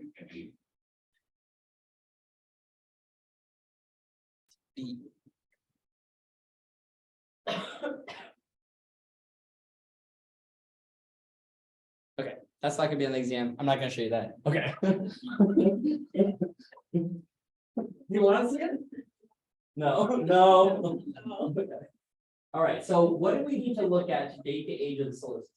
Okay, that's not gonna be on the exam. I'm not gonna show you that. Okay. You want to see it? No. Okay. All right, so what do we need to look at to date the age of the solar system?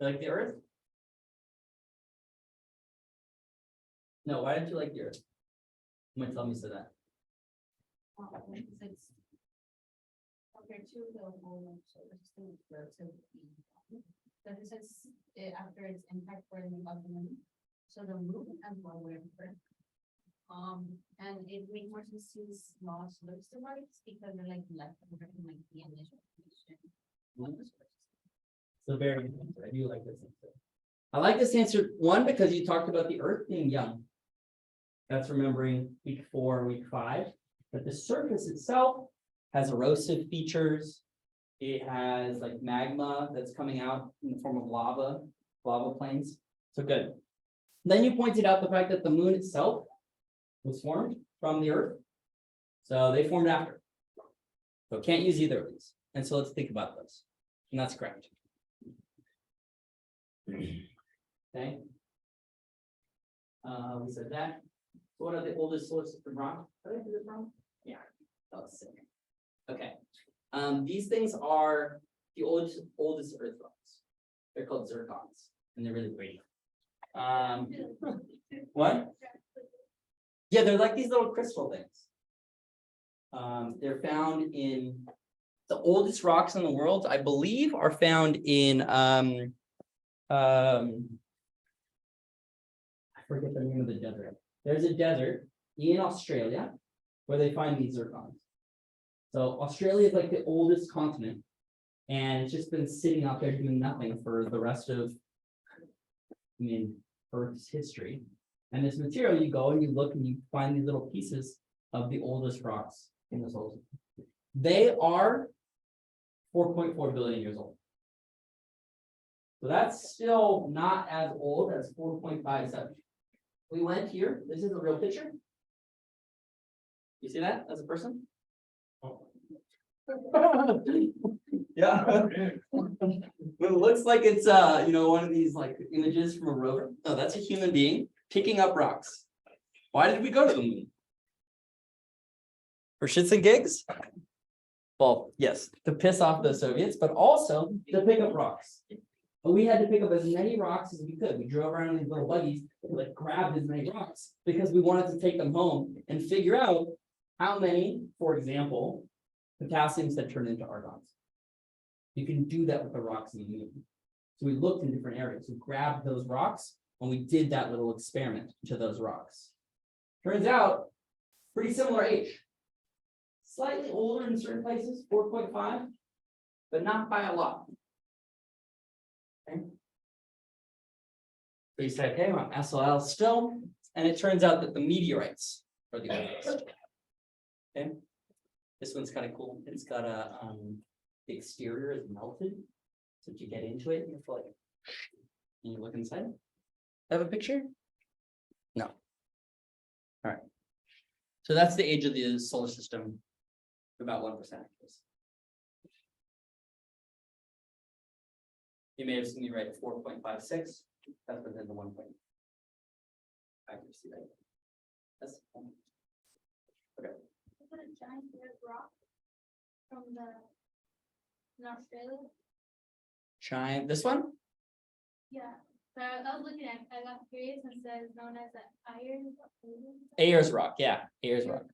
Like the Earth? No, why didn't you like the Earth? You might tell me so that. It's compared to the whole solar system, it's relatively young. So this is after its impact for the moon. So the moon and one were different. And it makes more sense to use small solar system arrays because they're like left over from like the initial formation of the solar system. So very good answer. I do like this answer. I like this answer, one, because you talked about the Earth being young. That's remembering week 4, week 5, but the surface itself has erosive features. It has like magma that's coming out in the form of lava plains. So good. Then you pointed out the fact that the moon itself was formed from the Earth. So they formed after. So can't use either of these. And so let's think about those. And that's correct. Okay. We said that. What are the oldest solar system rock? Did I do this wrong? Yeah, that was sick. Okay. These things are the oldest Earth rocks. They're called zircons, and they're really pretty. What? Yeah, they're like these little crystal things. They're found in the oldest rocks in the world, I believe, are found in I forget the name of the desert. There's a desert in Australia where they find these zircons. So Australia is like the oldest continent, and it's just been sitting out there doing nothing for the rest of, Earth's history. And this material, you go and you look and you find these little pieces of the oldest rocks in the solar system. They are 4.4 billion years old. So that's still not as old as 4.57. We went here. This is a real picture. You see that as a person? Oh. Yeah. It looks like it's one of these like images from a rover. No, that's a human being picking up rocks. Why did we go to the moon? For shits and gigs? Well, yes, to piss off the Soviets, but also to pick up rocks. But we had to pick up as many rocks as we could. We drove around in these little buggies, and like grabbed as many rocks because we wanted to take them home and figure out how many, for example, potassiums had turned into argons. You can do that with the rocks in the moon. So we looked in different areas. We grabbed those rocks and we did that little experiment to those rocks. Turns out, pretty similar age. Slightly older in certain places, 4.5, but not by a lot. Okay. So you say, okay, well, SOL still, And it turns out that the meteorites are the oldest. Okay, this one's kind of cool. It's got a the exterior is melted. So if you get into it, you feel like, can you look inside? Have a picture? No. All right. So that's the age of the solar system. About 1%. You may have seen me write 4.56. That's within the 1 point. Accuracy, right? That's okay. Is it a giant red rock from in Australia? Giant. This one? Yeah, so I was looking at, I got curious and says known as the iron. Ayers Rock. Yeah, Ayers Rock.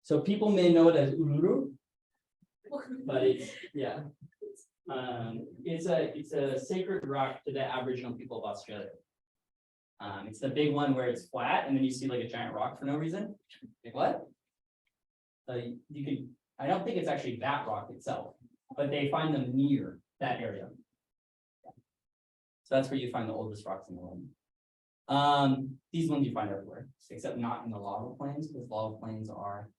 So people may know it as Uluru, but it's yeah. It's a sacred rock to the Aboriginal people of Australia. It's the big one where it's flat and then you see like a giant rock for no reason. Like what? You can. I don't think it's actually that rock itself, but they find them near that area. So that's where you find the oldest rocks in the world. These ones you find everywhere, except not in the lava plains, because lava plains are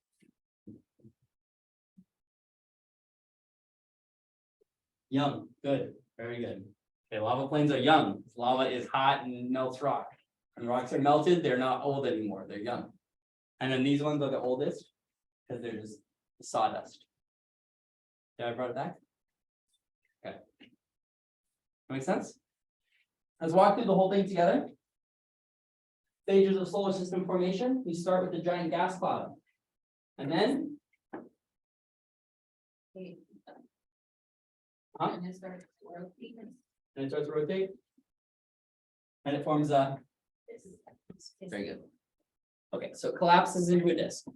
young. Good, very good. Okay, lava plains are young. Lava is hot and melts rock. When rocks are melted, they're not old anymore, they're young. And then these ones are the oldest, because they're just sawdust. Did I brought it back? Okay. Make sense? Let's walk through the whole thing together. Stages of solar system formation. We start with the giant gas cloud. And then huh? And it starts rotating. And it starts to rotate. And it forms a This- very good. Okay, so it collapses into a disk.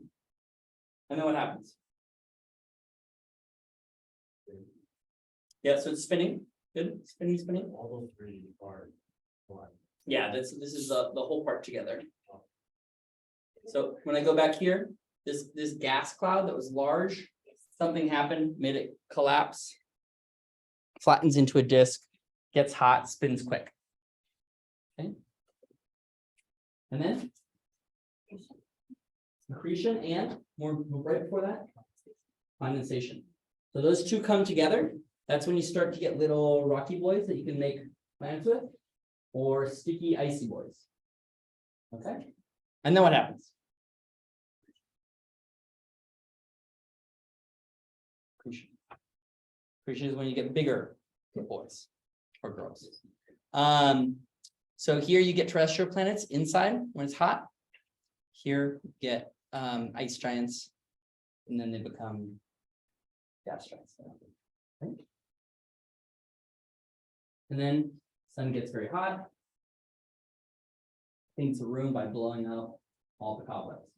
And then what happens? Yeah, so it's spinning. Good, spinning, spinning. All those three are black. Yeah, this is the whole part together. So when I go back here, this gas cloud that was large, something happened, made it collapse, flattens into a disk, gets hot, spins quick. Okay. And then accretion and more right before that, condensation. So those two come together. That's when you start to get little rocky boys that you can make planets with, or sticky icy boys. Okay. And then what happens? Accretion. Accretion is when you get bigger boys or girls. So here you get terrestrial planets inside when it's hot. Here you get ice giants, and then they become gas giants. Okay. And then sun gets very hot. Cleans the room by blowing up all the cobwebs.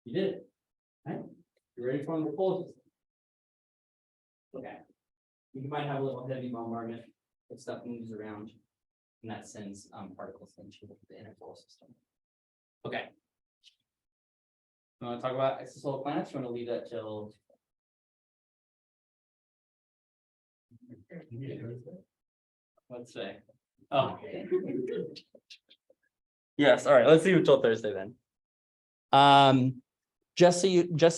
You did it. Right? You're ready for the full system. Okay. You might have a little heavy bombardment if stuff moves around, and that sends particles into the inner solar system. Okay. You want to talk about exosolar planets? You want to leave that till let's say. Oh. Yes, all right, let's see until Thursday then. Just so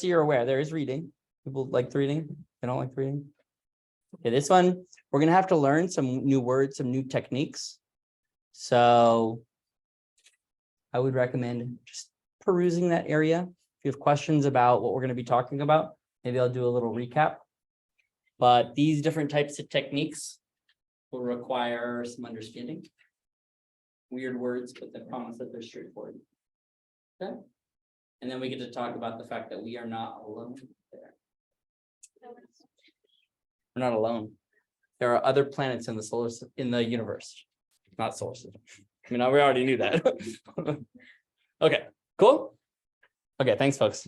you're aware, there is reading. People like the reading, they don't like the reading. Okay, this one, we're gonna have to learn some new words, some new techniques. So I would recommend just perusing that area. If you have questions about what we're gonna be talking about, maybe I'll do a little recap. But these different types of techniques will require some understanding. Weird words, but I promise that they're straightforward. Okay. And then we get to talk about the fact that we are not alone there. We're not alone. There are other planets in the universe, not solar system. I mean, we already knew that. Okay, cool. Okay, thanks, folks.